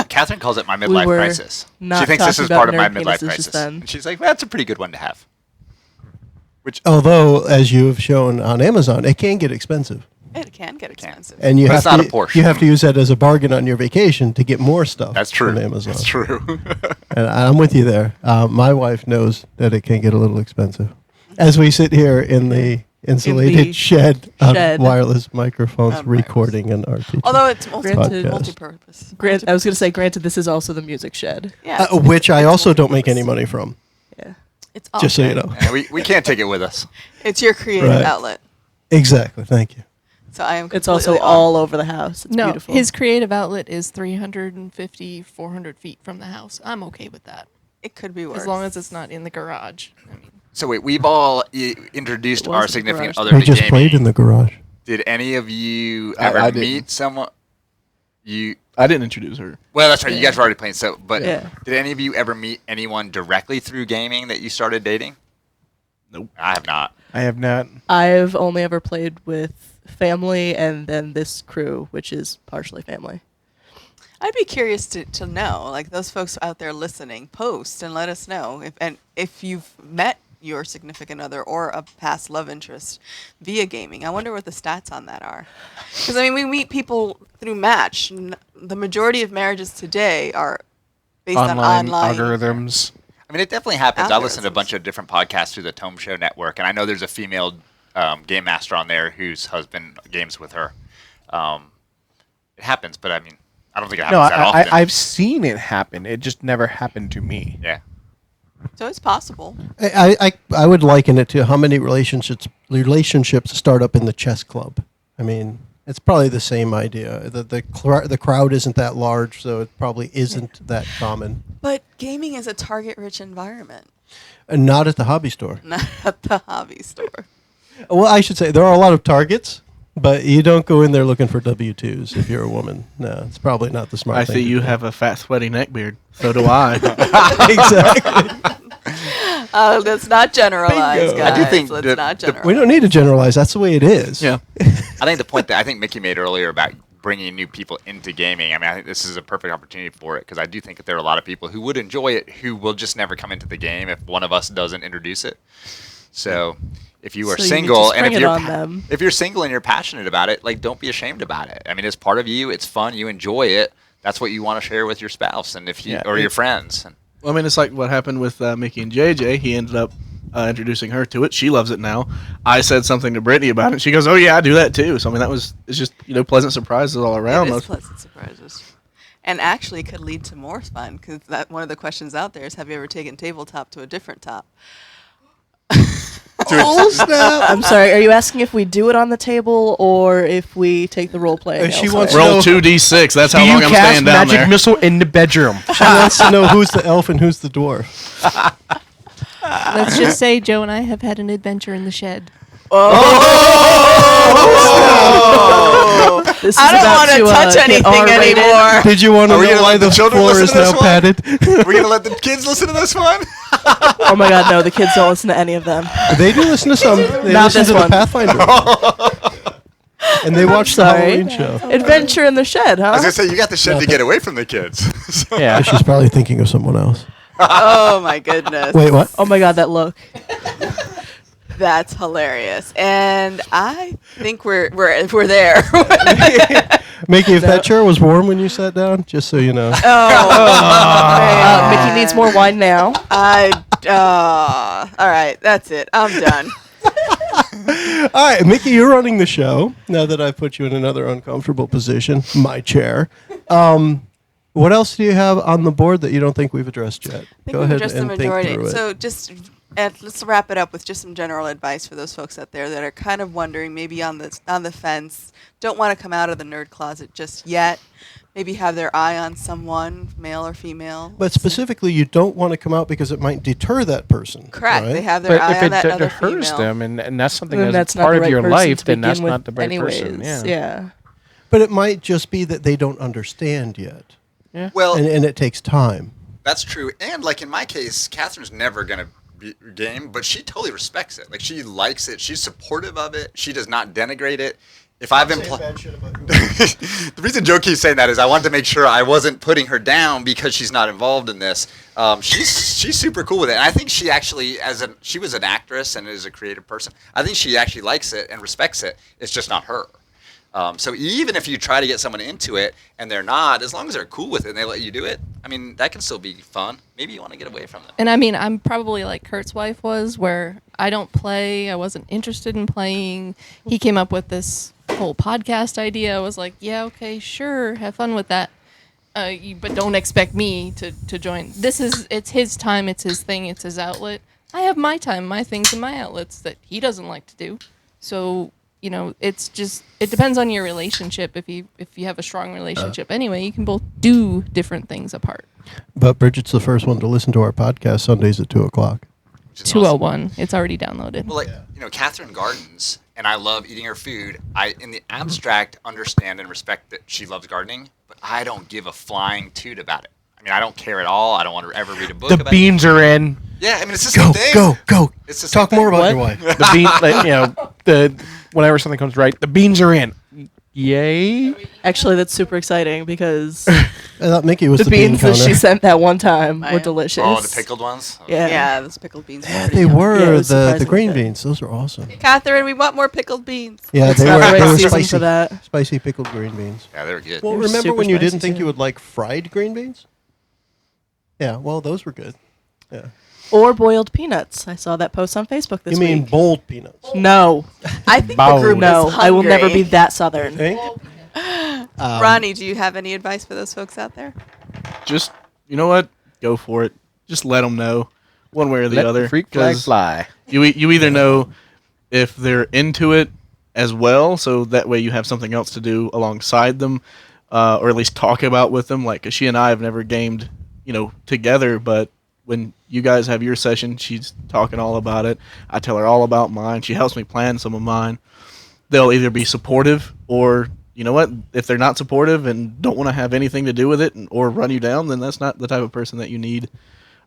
Catherine calls it my We midlife were crisis. not She thinks this talking is about part of my nerd midlife penises just crisis. then. And she's like, well, that's a pretty good one to have. Which Although, as you have shown on Amazon, it can get expensive. It can get expensive. And you But have it's not to a Porsche. you have to use that as a bargain on your vacation to get more stuff. that's true. From Amazon. That's true. And I'm with you there. My wife knows that it can get a little expensive. As we sit here in the insulated shed of shed. wireless microphones, Of wireless. recording an RPG. Although it's Granted- multi-purpose. I was going to say, granted, this is also the music shed. Yeah, which I it's also don't make multi-purpose. any money from. Yeah. It's Just so you okay. know. And we can't take it with us. It's your creative Right. outlet. Exactly. Thank you. So I am. It's also completely all over the house. It's no, beautiful. his creative outlet is 350, 400 feet from the house. I'm okay with that. It could be worse. As long as it's not in the garage. I mean, So wait, we've all introduced It was our the significant garage. other We to just gaming. played in the garage. Did any of you I ever didn't. meet someone? I didn't introduce her. Well, that's right. You guys were already playing. So, but Yeah. did any of you ever meet anyone directly through gaming that you started dating? Nope. I have not. I have not. I've only ever played with family and then this crew, which is partially family. I'd be curious to know, like those folks out there listening, post and let us know if you've met your significant other or a past love interest via gaming. I wonder what the stats on that are. Because I mean, we meet people through Match. The majority of marriages today are based on online algorithms. I mean, it definitely happens. I listen to a Algorithms. bunch of different podcasts through the Tome Show Network, and I know there's a female game master on there whose husband games with her. It happens, but I mean, I don't think it No, happens that often. I've seen it happen. It just never happened to me. Yeah. So it's possible. I would liken it to how many relationships start up in the chess club. I mean, it's probably the same idea. The crowd isn't that large, so it probably isn't that common. But gaming is a target-rich environment, And not at the hobby store. not at the hobby store. Well, I should say there are a lot of targets, but you don't go in there looking for W-2s if you're a woman. No, it's probably not the smart I thing. see to you do. have a fat, sweaty neck beard. So do I. Exactly. Let's not generalize, Bingo. guys. I do think Let's the- not the- generalize. We don't need to generalize. That's the way it is. Yeah. I think the point that I think Mickie made earlier about bringing new people into gaming, I mean, I think this is a perfect opportunity for it because I do think that there are a lot of people who would enjoy it who will just never come into the game if one of us doesn't introduce it. So if you are So you single just and bring if it you're on them. if you're single and you're passionate about it, like don't be ashamed about it. I mean, it's part of you. It's fun. You enjoy it. That's what you want to share with your spouse and if you Yeah, or your friends. Well, I mean, it's like what happened with Mickie and JJ. He ended up introducing her to it. She loves it now. I said something to Brittany about it. She goes, "Oh yeah, I do that too." So I mean, it's just pleasant surprises all around. It is pleasant surprises. And actually could lead to more fun because that one of the questions out there is, have you ever taken tabletop to a different top? Oh, snap. I'm sorry. Are you asking if we do it on the table or if we take the role playing? She elsewhere? wants- Roll So- 2d6. That's Do how you long I'm cast staying down magic there. missile in the bedroom? She wants to know who's the elf and who's the dwarf. Let's just say Joe and I have had an adventure in the shed. This is I don't about want to touch get anything R-rated. anymore. Did you want to Are we know gonna why let the the children floor listen is to this now one? padded? We're gonna let the kids listen to this one. Oh my God, no! The kids don't listen to any of them. They do listen to some. They Not listen this to one. the Pathfinder. And they watch the sorry. Halloween show. Adventure in the shed, I was huh? gonna say you got the shed to get away from the kids. So- Yeah. She's probably thinking of someone else. Oh my goodness. Wait, what? Oh my God, that look. That's hilarious. And I think we're there. Mickie, if that chair was warm when you sat down, just so you know. Mickie needs more wine now. All right, that's it. I'm done. All right, Mickie, you're running the show. Now that I've put you in another uncomfortable position, my chair. What else do you have on the board that you don't think we've addressed yet? I think we've addressed the think majority. through it. So let's wrap it up with just some general advice for those folks out there that are kind of wondering, maybe on the fence, don't want to come out of the nerd closet just yet. Maybe have their eye on someone, male or female. But specifically, you don't want to come out because it might deter that person. Correct. right? They have their But eye if on it that other deters female. them, and that's something Then that's not part the of right your person life, to then that's begin not with the right person. anyways. Yeah. Yeah. But it might just be that they don't understand yet. Well, And it takes time. that's true. And like in my case, Catherine's never gonna be game, but she totally respects it. Like she likes it. She's supportive of it. She does not denigrate it. If I've the reason Joe keeps saying that is I wanted to make sure I wasn't putting her down because she's not involved in this. She's super cool with it, and I think she actually, she was an actress and is a creative person. I think she actually likes it and respects it. It's just not her. So even if you try to get someone into it and they're not, as long as they're cool with it and they let you do it, I mean that can still be fun. Maybe you want to get away from them. And I mean, I'm probably like Kurt's wife was, where I don't play. I wasn't interested in playing. He came up with this whole podcast idea. I was like, yeah, okay, sure, have fun with that. But don't expect me to join. It's his time, it's his thing, it's his outlet. I have my time, my things, and my outlets that he doesn't like to do. So, it's just, it depends on your relationship. If you have a strong relationship anyway, you can both do different things apart. But Bridget's the first one to listen to our podcast Sundays at 2 o'clock. Which is awesome. 201. It's already downloaded. Well, Catherine gardens, and I love eating her food. I, in the abstract, understand and respect that she loves gardening, but I don't give a flying toot about it. I mean, I don't care at all. I don't want to ever read a book The about beans are in. it. Yeah, I mean, it's the Go, same thing. go. It's the same Talk more thing. about your wife. The bean, whenever something comes right, the beans are in. Yay! Actually, that's super exciting because I thought Mickie was the the bean beans that counter. she sent that one time I were am. delicious. Oh, the pickled ones. Yeah. Yeah, those pickled beans. were Yeah, pretty they yummy. were Yeah, it was the surprisingly green good. beans. Those are awesome. Catherine, we want more pickled beans. Yeah, It's they not were, the they right were season spicy. for that. Spicy pickled green beans. Yeah, they were good. Well, They were remember super when you spicy, didn't think too. you would like fried green beans? Yeah, well, those were good. Yeah. Or boiled peanuts. I saw that post on Facebook this You mean week. boiled peanuts? No, I think the Bow. group no, is I will never hungry. be that southern. Think? Ronnie, do you have any advice for those folks out there? Just, you know what? Go for it. Just let them know, one way or the Let other. the freak flag 'cause fly. You either know if they're into it as well, so that way you have something else to do alongside them, or at least talk about with them. Like, 'cause she and I have never gamed, together, but when you guys have your session, she's talking all about it. I tell her all about mine. She helps me plan some of mine. They'll either be supportive or, you know what, if they're not supportive and don't want to have anything to do with it or run you down, then that's not the type of person that you need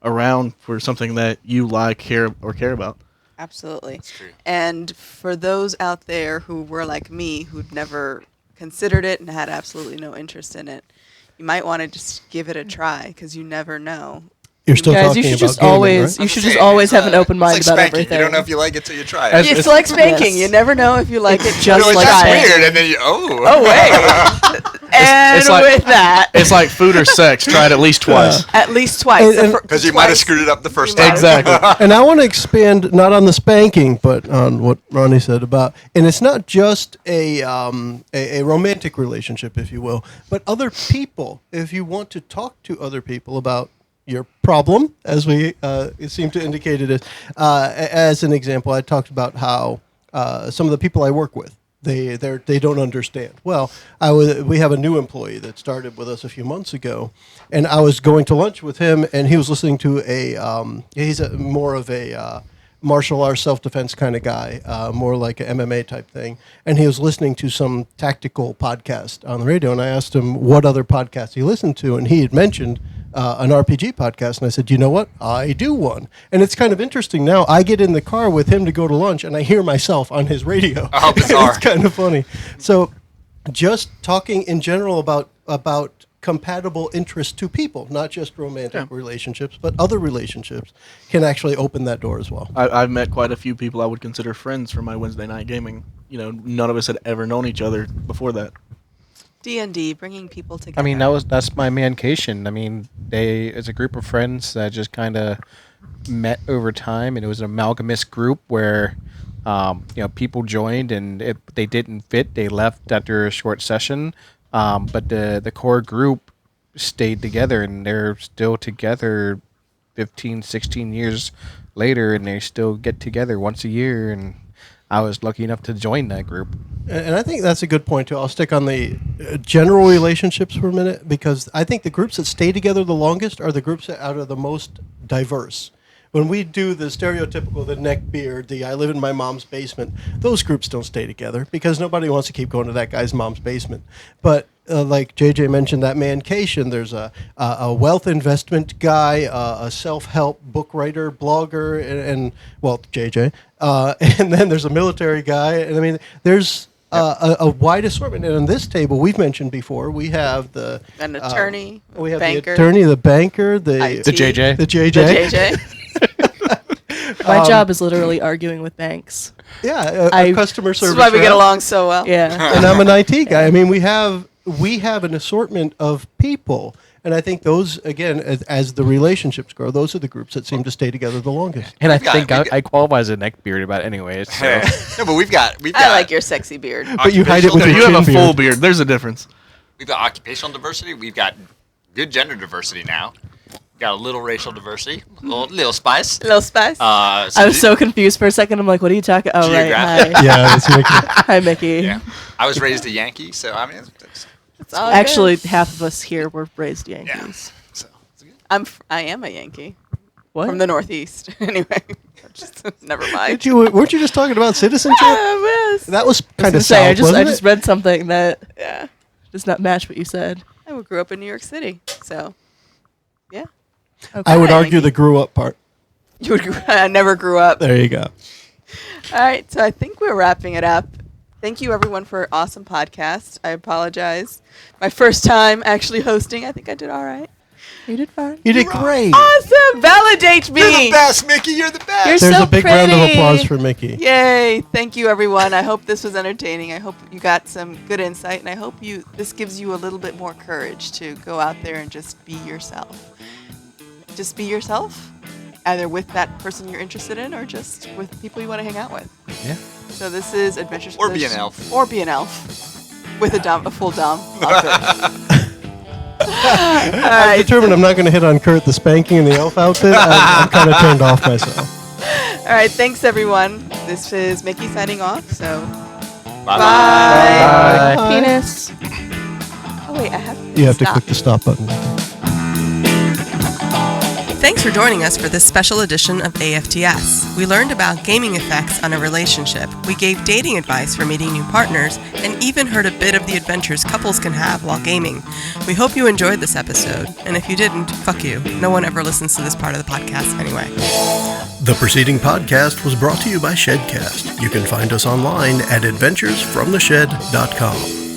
around for something that you like, care about. Absolutely. That's true. And for those out there who were like me, who'd never considered it and had absolutely no interest in it, you might want to just give it a try because you never know. You're still Guys, talking you should about just gaming, always right? you should just always have an open mind it's like about spanking. everything. You don't know if you like it till you try it. As- It's like spanking. Yes. You never know if you like It's it. just You're like, like that's spanking. weird, and then you Oh, wait. And it's like- with that, It's like food or sex. Try it at least twice. at least twice. And- because you might have screwed it up the first You might time. have. Exactly. And I want to expand not on the spanking, but on what Ronnie said about, and it's not just a romantic relationship, if you will, but other people. If you want to talk to other people about your problem, as we seem to indicate it is, as an example, I talked about how some of the people I work with, they don't understand. Well, we have a new employee that started with us a few months ago, and I was going to lunch with him, and he was listening to he's more of a martial arts self-defense kind of guy, more like an MMA type thing, and he was listening to some tactical podcast on the radio, and I asked him what other podcasts he listened to, and he had mentioned an RPG podcast, and I said, you know what? I do one. And it's kind of interesting now. I get in the car with him to go to lunch, and I hear myself on his radio. Oh, bizarre. It's kind of funny. So just talking in general about compatible interests to people, not just romantic relationships, but other relationships, can actually open that door as well. I've met quite a few people I would consider friends from my Wednesday night gaming. None of us had ever known each other before that. D&D, bringing people together. I mean, that's my mancation. I mean, it's a group of friends that just kind of met over time, and it was an amalgamous group where, people joined, and if they didn't fit, they left after a short session. But the core group stayed together, and they're still together 15, 16 years later, and they still get together once a year, and I was lucky enough to join that group. And I think that's a good point, too. I'll stick on the general relationships for a minute, because I think the groups that stay together the longest are the groups that are the most diverse. When we do the stereotypical, the neck beard, the I live in my mom's basement, those groups don't stay together because nobody wants to keep going to that guy's mom's basement. But like JJ mentioned, that mancation, there's a wealth investment guy, a self-help book writer, blogger, and JJ. And then there's a military guy. And I mean, there's a wide assortment. And on this table, we've mentioned before, we have an attorney, we have banker, the attorney, the banker, IT. the JJ. The JJ. The JJ. My job is literally arguing with banks. Yeah, a I- customer This service is why we get rep. along so well. Yeah. And I'm an IT guy. I mean, we have an assortment of people, and I think those, again, as the relationships grow, those are the groups that seem to stay together the longest. And I We've got- think we've got- I qualify as a neckbeard about anyways. So. No, but we've got. I like your sexy beard. But you hide it with No, your you have a chin full beard. beard. There's a difference. We've got occupational diversity. We've got good gender diversity now. Got a little racial diversity, little spice. Little spice. I was so confused for a second. I'm like, what are you talking? Oh, right. Geographic. Hi. Yeah, that's Mickie. Hi, Mickey. Yeah, I was raised a Yankee, so I mean, It's all Actually, good. half of us here were raised Yankees. so it's good. I am a Yankee What? from the Northeast. Anyway, just never mind. Weren't you just talking about citizenship? Yes. That was I was kind gonna of say, south, I wasn't just it? read something that Yeah. does not match what you said. I grew up in New York City, so yeah. I would Hi, argue Mickie. the grew up part. I never grew up. There you go. All right, so I think we're wrapping it up. Thank you, everyone, for an awesome podcast. I apologize. My first time actually hosting. I think I did all right. You did fine. You did great. Awesome. Validate me. You're the best, Mickie. You're the best. You're There's so a big round of pretty. applause for Mickie. Yay. Thank you, everyone. I hope this was entertaining. I hope you got some good insight, and I hope this gives you a little bit more courage to go out there and just be yourself. Just be yourself, either with that person you're interested in or just with people you want to hang out with. Yeah. So this is Adventures Or for be the an elf. Or be an elf. With a full dom. All I'm right. determined I'm not going to hit on Kurt the spanking and the elf outfit. I'm kind of turned off myself. All right. Thanks, everyone. This is Mickie signing off. So Bye. bye. Penis. Oh, wait. I have You have to stop. click the stop button. Thanks for joining us for this special edition of AFTS. We learned about gaming effects on a relationship. We gave dating advice for meeting new partners, and even heard a bit of the adventures couples can have while gaming. We hope you enjoyed this episode, and if you didn't, fuck you. No one ever listens to this part of the podcast anyway. The preceding podcast was brought to you by Shedcast. You can find us online at adventuresfromtheshed.com.